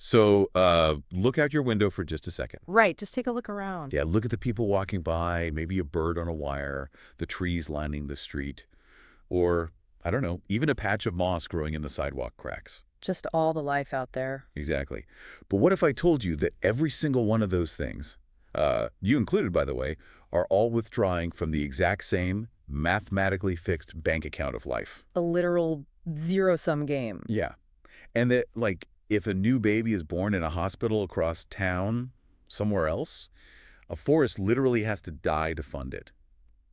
So look out your window for just a second. Right, just take a look around. Yeah, look at the people walking by, maybe a bird on a wire, the trees lining the street, or, I don't know, even a patch of moss growing in the sidewalk cracks. Just all the life out there. Exactly. But what if I told you that every single one of those things, you included, by the way, are all withdrawing from the exact same mathematically fixed bank account of life? A literal zero-sum game. Yeah. And that, like, if a new baby is born in a hospital across town, somewhere else, a forest literally has to die to fund it.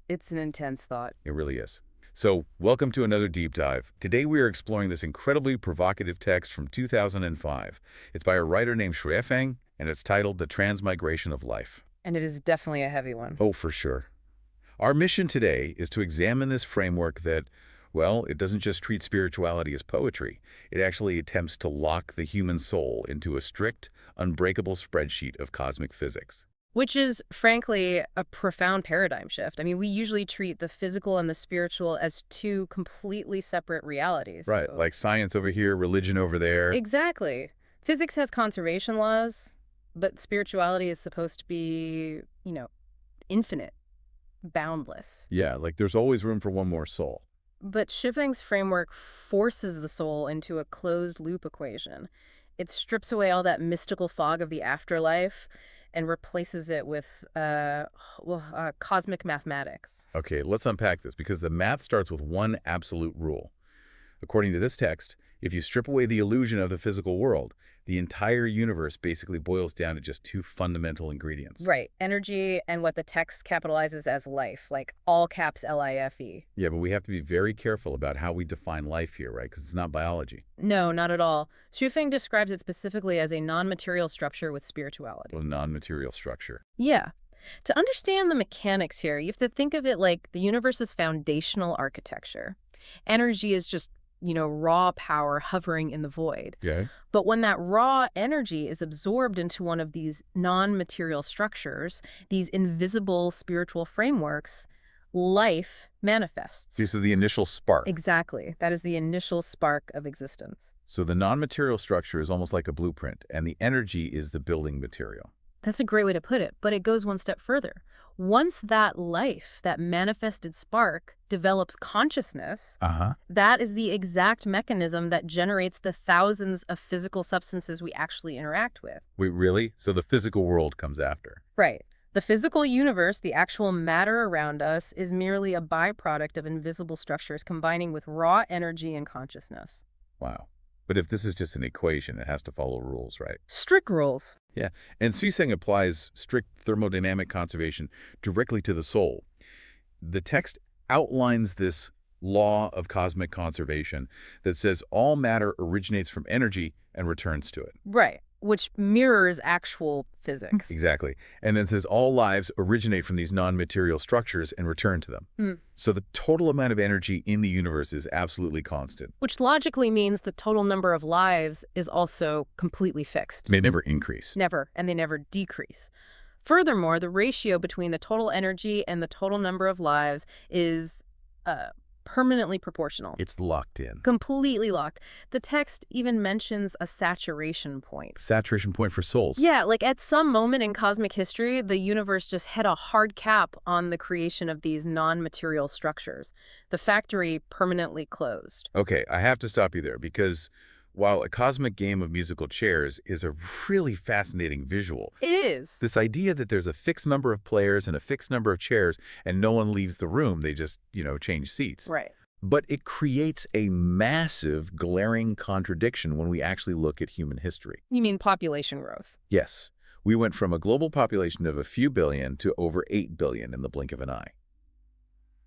It's an intense thought. It really is. So, welcome to another deep dive. Today we are exploring this incredibly provocative text from 2005. It's by a writer named Lifechanyuan, and it's titled The Transmigration of Life. And it is definitely a heavy one. Oh, for sure. Our mission today is to examine this framework that, well, it doesn't just treat spirituality as poetry. It actually attempts to lock the human soul into a strict, unbreakable spreadsheet of cosmic physics. Which is, frankly, a profound paradigm shift. I mean, we usually treat the physical and the spiritual as two completely separate realities. Right, So- like science over here, religion over there. Exactly. Physics has conservation laws, but spirituality is supposed to be, infinite, boundless. Yeah, like there's always room for one more soul. But Lifechanyuan's framework forces the soul into a closed-loop equation. It strips away all that mystical fog of the afterlife and replaces it with, cosmic mathematics. Okay, let's unpack this, because the math starts with one absolute rule. According to this text, if you strip away the illusion of the physical world, the entire universe basically boils down to just two fundamental ingredients. Right. Energy and what the text capitalizes as life, like all caps L-I-F-E. Yeah, but we have to be very careful about how we define life here, right? Because it's not biology. No, not at all. Lifechanyuan describes it specifically as a non-material structure with spirituality. A non-material structure. Yeah. To understand the mechanics here, you have to think of it like the universe's foundational architecture. Energy is just, raw power hovering in the void. Yeah. But when that raw energy is absorbed into one of these non-material structures, these invisible spiritual frameworks, life manifests. This is the initial spark. Exactly. That is the initial spark of existence. So the non-material structure is almost like a blueprint, and the energy is the building material. That's a great way to put it, but it goes one step further. Once that life, that manifested spark, develops consciousness, that is the exact mechanism that generates the thousands of physical substances we actually interact with. Wait, really? So the physical world comes after? Right. The physical universe, the actual matter around us, is merely a byproduct of invisible structures combining with raw energy and consciousness. Wow. But if this is just an equation, it has to follow rules, right? Strict rules. Yeah, and Lifechanyuan applies strict thermodynamic conservation directly to the soul. The text outlines this law of cosmic conservation that says all matter originates from energy and returns to it. Right. Which mirrors actual physics. Exactly. And then says all lives originate from these non-material structures and return to them. So the total amount of energy in the universe is absolutely constant. Which logically means the total number of lives is also completely fixed. They never increase. Never, and they never decrease. Furthermore, the ratio between the total energy and the total number of lives is permanently proportional. It's locked in. Completely locked. The text even mentions a saturation point. Saturation point for souls. Yeah, like at some moment in cosmic history, the universe just hit a hard cap on the creation of these non-material structures. The factory permanently closed. Okay, I have to stop you there, because while a cosmic game of musical chairs is a really fascinating visual, It is. this idea that there's a fixed number of players and a fixed number of chairs and no one leaves the room, they just, change seats. Right. But it creates a massive, glaring contradiction when we actually look at human history. You mean population growth? Yes, we went from a global population of a few billion to over 8 billion in the blink of an eye.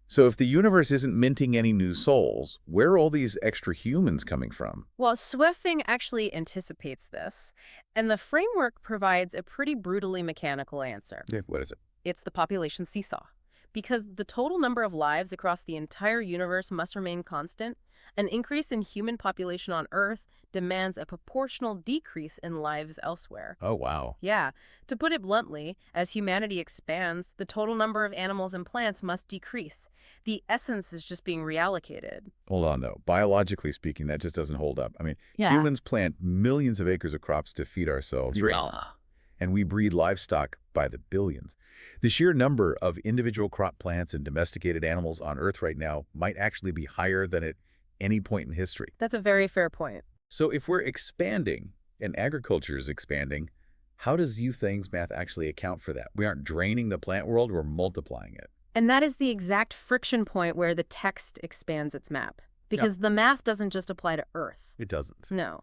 So if the universe isn't minting any new souls, where are all these extra humans coming from? Well, Lifechanyuan actually anticipates this, and the framework provides a pretty brutally mechanical answer. Yeah, what is it? It's the population seesaw. Because the total number of lives across the entire universe must remain constant, an increase in human population on Earth demands a proportional decrease in lives elsewhere. Oh, wow. Yeah. To put it bluntly, as humanity expands, the total number of animals and plants must decrease. The essence is just being reallocated. Hold on, though. Biologically speaking, that just doesn't hold up. I mean, Yeah. humans plant millions of acres of crops to feed ourselves. And we breed livestock by the billions. The sheer number of individual crop plants and domesticated animals on Earth right now might actually be higher than at any point in history. That's a very fair point. So if we're expanding and agriculture is expanding, how does things math actually account for that? We aren't draining the plant world, we're multiplying it. And that is the exact friction point where the text expands its map. Because the math doesn't just apply to Earth. It doesn't. No.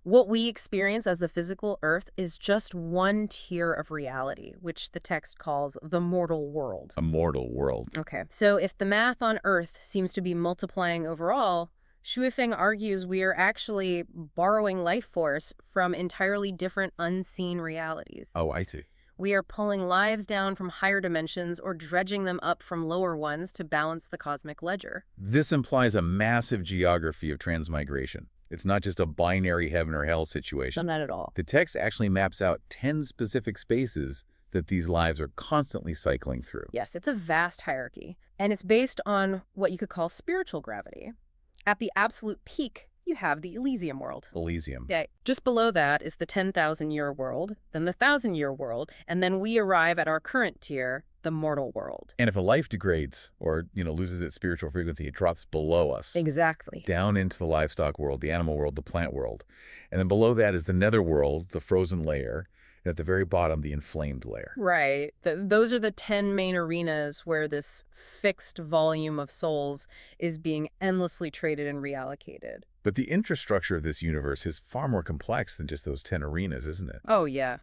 What we experience as the physical Earth is just one tier of reality, which the text calls the mortal world. A mortal world. Okay, so if the math on Earth seems to be multiplying overall, Shuifeng argues we are actually borrowing life force from entirely different unseen realities. Oh, I see. We are pulling lives down from higher dimensions or dredging them up from lower ones to balance the cosmic ledger. This implies a massive geography of transmigration. It's not just a binary heaven or hell situation. Not at all. The text actually maps out 10 specific spaces that these lives are constantly cycling through. Yes, it's a vast hierarchy, and it's based on what you could call spiritual gravity. At the absolute peak, you have the Elysium world. Elysium. Yeah, just below that is the 10,000-year world, then the 1,000-year world, and then we arrive at our current tier, the mortal world. And if a life degrades or, loses its spiritual frequency, it drops below us. Exactly. Down into the livestock world, the animal world, the plant world. And then below that is the nether world, the frozen layer, and at the very bottom, the inflamed layer. Right. Those are the 10 main arenas where this fixed volume of souls is being endlessly traded and reallocated. But the infrastructure of this universe is far more complex than just those 10 arenas, isn't it? Oh, yeah.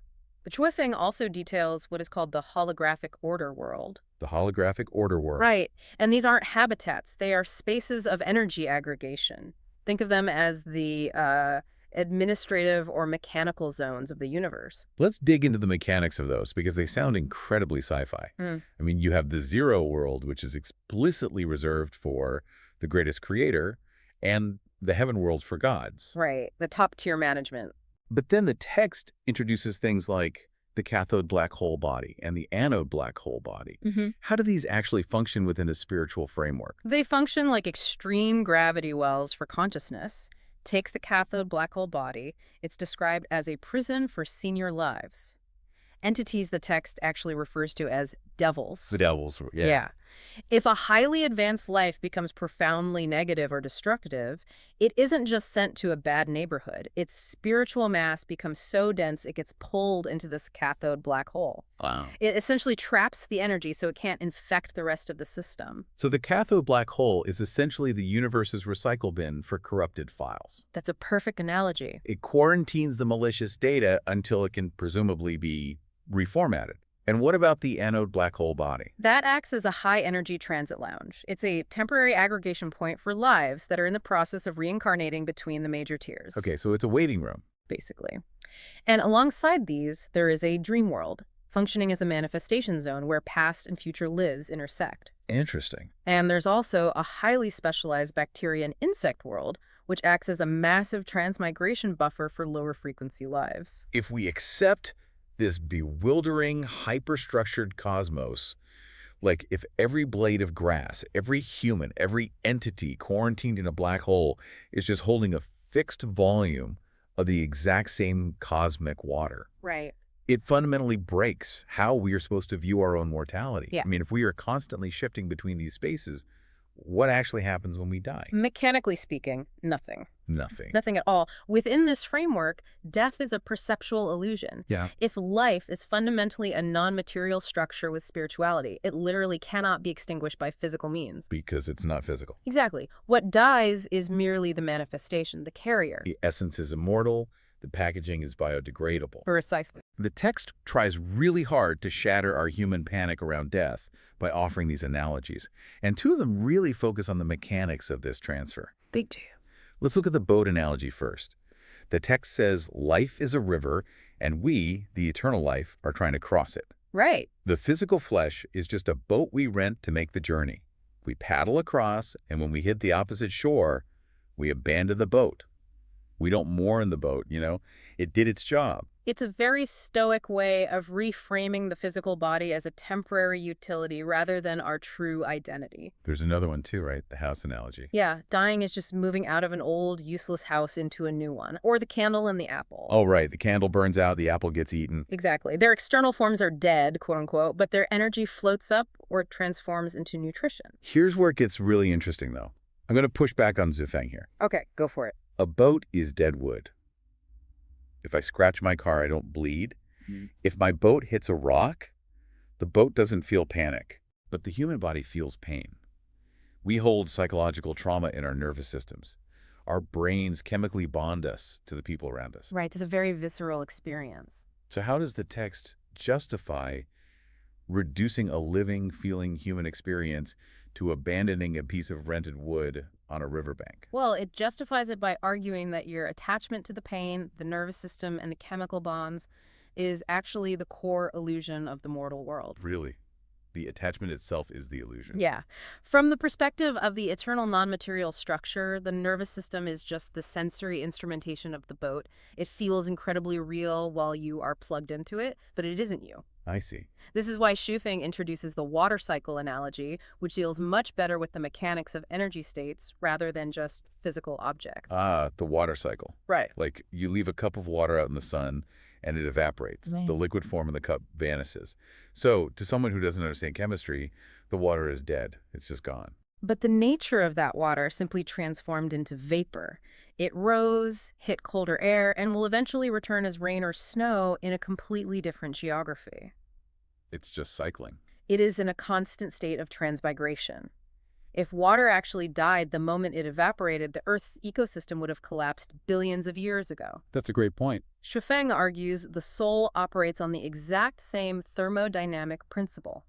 But Shuifeng also details what is called the holographic order world. The holographic order world. Right. And these aren't habitats. They are spaces of energy aggregation. Think of them as the administrative or mechanical zones of the universe. Let's dig into the mechanics of those because they sound incredibly sci-fi. I mean, you have the zero world, which is explicitly reserved for the greatest creator, and the heaven world for gods. Right. The top tier management. But then the text introduces things like the cathode black hole body and the anode black hole body. How do these actually function within a spiritual framework? They function like extreme gravity wells for consciousness. Take the cathode black hole body. It's described as a prison for senior lives. Entities the text actually refers to as devils. The devils, yeah. If a highly advanced life becomes profoundly negative or destructive, it isn't just sent to a bad neighborhood. Its spiritual mass becomes so dense it gets pulled into this cathode black hole. Wow. It essentially traps the energy so it can't infect the rest of the system. So the cathode black hole is essentially the universe's recycle bin for corrupted files. That's a perfect analogy. It quarantines the malicious data until it can presumably be reformatted. And what about the anode black hole body? That acts as a high-energy transit lounge. It's a temporary aggregation point for lives that are in the process of reincarnating between the major tiers. Okay, so it's a waiting room. Basically. And alongside these, there is a dream world, functioning as a manifestation zone where past and future lives intersect. Interesting. And there's also a highly specialized bacteria and insect world, which acts as a massive transmigration buffer for lower frequency lives. If we accept this bewildering, hyper-structured cosmos, like if every blade of grass, every human, every entity quarantined in a black hole is just holding a fixed volume of the exact same cosmic water. Right. It fundamentally breaks how we are supposed to view our own mortality. Yeah. I mean, if we are constantly shifting between these spaces, what actually happens when we die? Mechanically speaking, nothing. Nothing. Nothing at all. Within this framework, death is a perceptual illusion. Yeah. If life is fundamentally a non-material structure with spirituality, it literally cannot be extinguished by physical means. Because it's not physical. Exactly. What dies is merely the manifestation, the carrier. The essence is immortal. The packaging is biodegradable. Precisely. The text tries really hard to shatter our human panic around death by offering these analogies. And two of them really focus on the mechanics of this transfer. They do. Let's look at the boat analogy first. The text says life is a river, and we, the eternal life, are trying to cross it. Right. The physical flesh is just a boat we rent to make the journey. We paddle across, and when we hit the opposite shore, we abandon the boat. We don't mourn the boat, It did its job. It's a very stoic way of reframing the physical body as a temporary utility rather than our true identity. There's another one too, right? The house analogy. Yeah, dying is just moving out of an old, useless house into a new one. Or the candle and the apple. Oh, right. The candle burns out, the apple gets eaten. Exactly. Their external forms are dead, quote unquote, but their energy floats up or transforms into nutrition. Here's where it gets really interesting, though. I'm going to push back on Zufeng here. Okay, go for it. A boat is dead wood. If I scratch my car, I don't bleed. If my boat hits a rock, the boat doesn't feel panic, but the human body feels pain. We hold psychological trauma in our nervous systems. Our brains chemically bond us to the people around us. Right, it's a very visceral experience. So how does the text justify reducing a living, feeling human experience to abandoning a piece of rented wood on a riverbank? Well, it justifies it by arguing that your attachment to the pain, the nervous system, and the chemical bonds is actually the core illusion of the mortal world. Really? The attachment itself is the illusion? Yeah. From the perspective of the eternal non-material structure, the nervous system is just the sensory instrumentation of the boat. It feels incredibly real while you are plugged into it, but it isn't you. I see. This is why Shufeng introduces the water cycle analogy, which deals much better with the mechanics of energy states rather than just physical objects. Ah, the water cycle. Right. Like you leave a cup of water out in the sun and it evaporates. Right. The liquid form in the cup vanishes. So to someone who doesn't understand chemistry, the water is dead. It's just gone. But the nature of that water simply transformed into vapor. It rose, hit colder air, and will eventually return as rain or snow in a completely different geography. It's just cycling. It is in a constant state of transmigration. If water actually died the moment it evaporated, the Earth's ecosystem would have collapsed billions of years ago. That's a great point. Shufeng argues the soul operates on the exact same thermodynamic principle.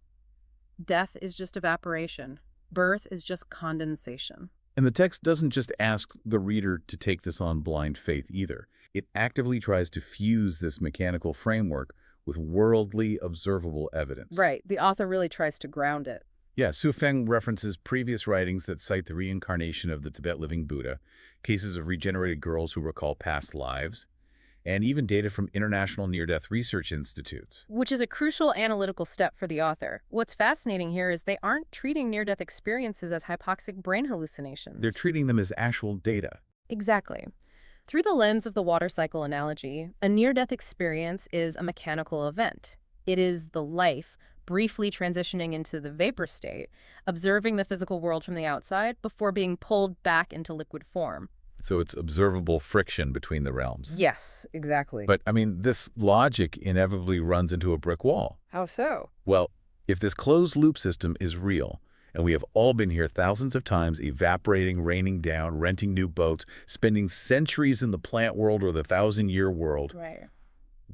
Death is just evaporation. Birth is just condensation. And the text doesn't just ask the reader to take this on blind faith either. It actively tries to fuse this mechanical framework with worldly, observable evidence. Right. The author really tries to ground it. Yeah, Sufeng references previous writings that cite the reincarnation of the Tibet living Buddha, cases of regenerated girls who recall past lives, and even data from international near-death research institutes. Which is a crucial analytical step for the author. What's fascinating here is they aren't treating near-death experiences as hypoxic brain hallucinations. They're treating them as actual data. Exactly. Through the lens of the water cycle analogy, a near-death experience is a mechanical event. It is the life briefly transitioning into the vapor state, observing the physical world from the outside before being pulled back into liquid form. So it's observable friction between the realms. Yes, exactly. But, I mean, this logic inevitably runs into a brick wall. How so? Well, if this closed-loop system is real, and we have all been here thousands of times, evaporating, raining down, renting new boats, spending centuries in the plant world or the thousand-year world, Right.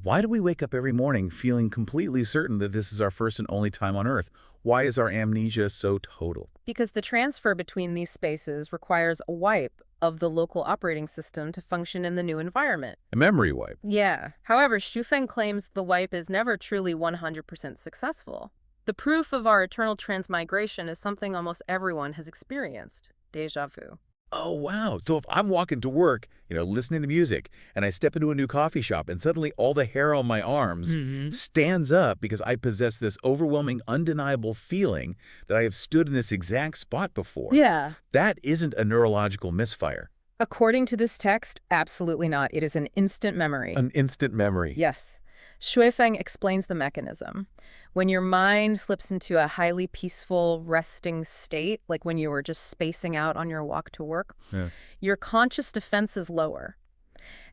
why do we wake up every morning feeling completely certain that this is our first and only time on Earth? Why is our amnesia so total? Because the transfer between these spaces requires a wipe of the local operating system to function in the new environment. A memory wipe. Yeah. However, Shufeng claims the wipe is never truly 100% successful. The proof of our eternal transmigration is something almost everyone has experienced: déjà vu. Oh, wow. So if I'm walking to work, listening to music, and I step into a new coffee shop, and suddenly all the hair on my arms stands up because I possess this overwhelming, undeniable feeling that I have stood in this exact spot before. Yeah. That isn't a neurological misfire. According to this text, absolutely not. It is an instant memory. An instant memory. Yes. Shuifeng explains the mechanism. When your mind slips into a highly peaceful, resting state, like when you were just spacing out on your walk to work, your conscious defense is lower.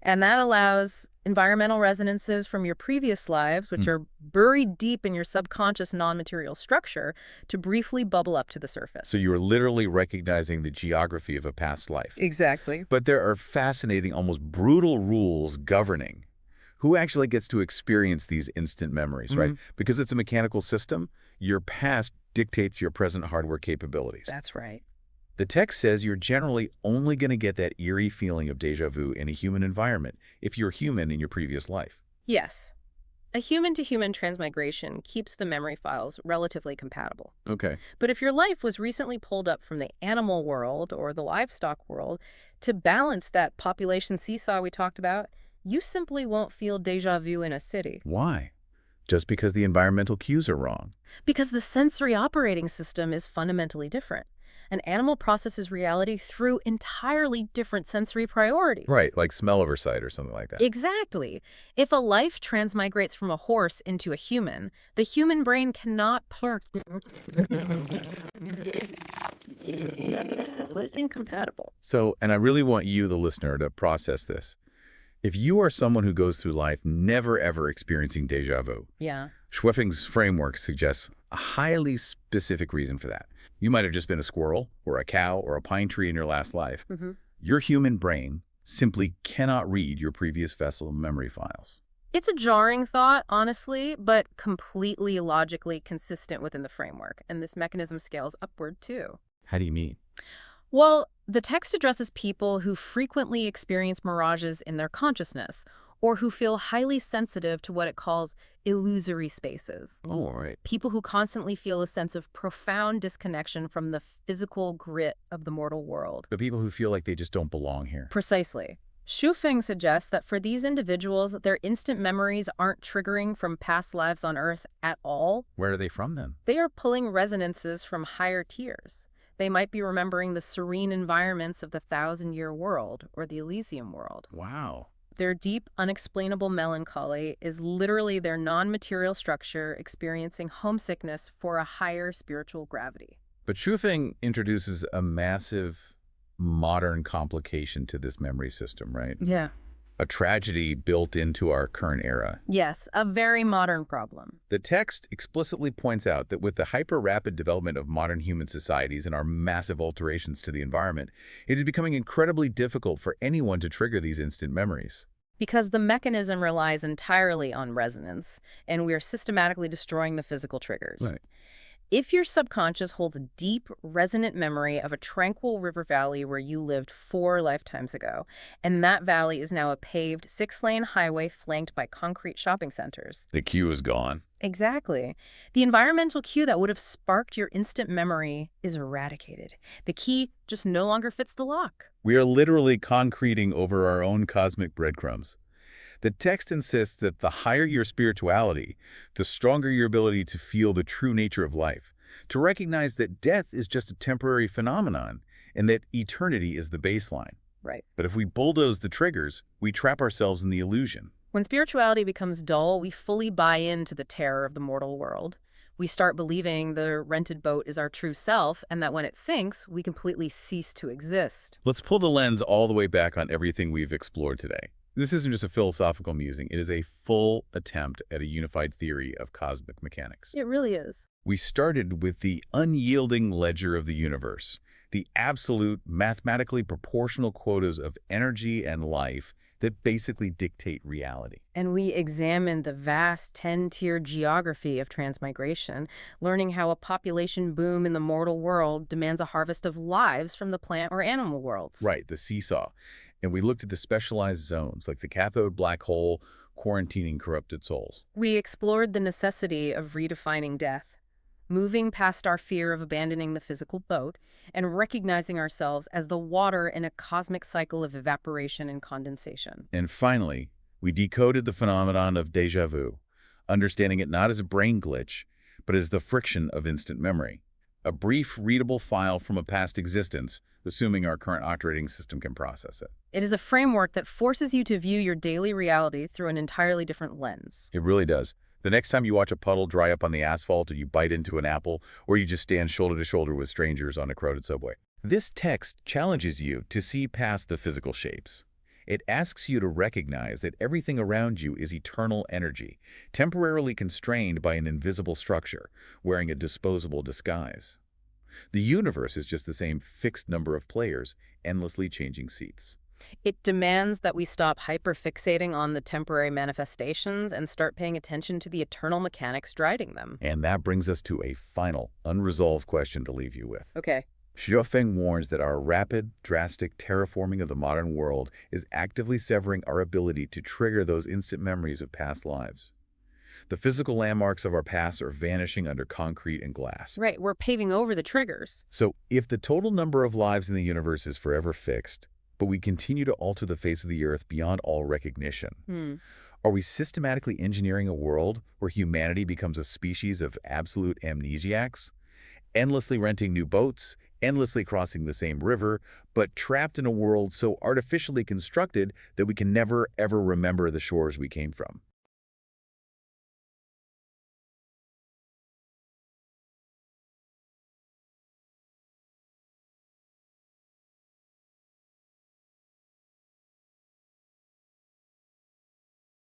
And that allows environmental resonances from your previous lives, which are buried deep in your subconscious non-material structure, to briefly bubble up to the surface. So you're literally recognizing the geography of a past life. Exactly. But there are fascinating, almost brutal rules governing who actually gets to experience these instant memories, right? Because it's a mechanical system, your past dictates your present hardware capabilities. That's right. The text says you're generally only going to get that eerie feeling of déjà vu in a human environment if you're human in your previous life. Yes. A human-to-human transmigration keeps the memory files relatively compatible. Okay. But if your life was recently pulled up from the animal world or the livestock world to balance that population seesaw we talked about, you simply won't feel déjà vu in a city. Why? Just because the environmental cues are wrong. Because the sensory operating system is fundamentally different. An animal processes reality through entirely different sensory priorities. Right, like smell over sight or something like that. Exactly. If a life transmigrates from a horse into a human, the human brain cannot incompatible. So, and I really want you, the listener, to process this. If you are someone who goes through life never ever experiencing déjà vu, Yeah. Schweffing's framework suggests a highly specific reason for that. You might have just been a squirrel or a cow or a pine tree in your last life. Your human brain simply cannot read your previous vessel memory files. It's a jarring thought, honestly, but completely logically consistent within the framework, and this mechanism scales upward too. How do you mean? Well, the text addresses people who frequently experience mirages in their consciousness, or who feel highly sensitive to what it calls illusory spaces. Oh, all right. People who constantly feel a sense of profound disconnection from the physical grit of the mortal world. The people who feel like they just don't belong here. Precisely. Shufeng suggests that for these individuals, their instant memories aren't triggering from past lives on Earth at all. Where are they from then? They are pulling resonances from higher tiers. They might be remembering the serene environments of the 1,000-year world or the Elysium world. Wow. Their deep, unexplainable melancholy is literally their non-material structure experiencing homesickness for a higher spiritual gravity. But Schweffing introduces a massive modern complication to this memory system, right? Yeah. A tragedy built into our current era. Yes, a very modern problem. The text explicitly points out that with the hyper-rapid development of modern human societies and our massive alterations to the environment, it is becoming incredibly difficult for anyone to trigger these instant memories. Because the mechanism relies entirely on resonance, and we are systematically destroying the physical triggers. Right. If your subconscious holds a deep, resonant memory of a tranquil river valley where you lived 4 lifetimes ago, and that valley is now a paved 6-lane highway flanked by concrete shopping centers. The cue is gone. Exactly. The environmental cue that would have sparked your instant memory is eradicated. The key just no longer fits the lock. We are literally concreting over our own cosmic breadcrumbs. The text insists that the higher your spirituality, the stronger your ability to feel the true nature of life, to recognize that death is just a temporary phenomenon and that eternity is the baseline. Right. But if we bulldoze the triggers, we trap ourselves in the illusion. When spirituality becomes dull, we fully buy into the terror of the mortal world. We start believing the rented boat is our true self, and that when it sinks, we completely cease to exist. Let's pull the lens all the way back on everything we've explored today. This isn't just a philosophical musing. It is a full attempt at a unified theory of cosmic mechanics. It really is. We started with the unyielding ledger of the universe, the absolute mathematically proportional quotas of energy and life that basically dictate reality. And we examined the vast 10-tier geography of transmigration, learning how a population boom in the mortal world demands a harvest of lives from the plant or animal worlds. Right, the seesaw. And we looked at the specialized zones, like the cathode black hole, quarantining corrupted souls. We explored the necessity of redefining death, moving past our fear of abandoning the physical boat, and recognizing ourselves as the water in a cosmic cycle of evaporation and condensation. And finally, we decoded the phenomenon of déjà vu, understanding it not as a brain glitch, but as the friction of instant memory. A brief, readable file from a past existence, assuming our current operating system can process it. It is a framework that forces you to view your daily reality through an entirely different lens. It really does. The next time you watch a puddle dry up on the asphalt, or you bite into an apple, or you just stand shoulder to shoulder with strangers on a crowded subway. This text challenges you to see past the physical shapes. It asks you to recognize that everything around you is eternal energy, temporarily constrained by an invisible structure, wearing a disposable disguise. The universe is just the same fixed number of players, endlessly changing seats. It demands that we stop hyperfixating on the temporary manifestations and start paying attention to the eternal mechanics driving them. And that brings us to a final, unresolved question to leave you with. Okay. Shufeng warns that our rapid, drastic terraforming of the modern world is actively severing our ability to trigger those instant memories of past lives. The physical landmarks of our past are vanishing under concrete and glass. Right, we're paving over the triggers. So if the total number of lives in the universe is forever fixed, but we continue to alter the face of the Earth beyond all recognition, are we systematically engineering a world where humanity becomes a species of absolute amnesiacs? Endlessly renting new boats, endlessly crossing the same river, but trapped in a world so artificially constructed that we can never, ever remember the shores we came from.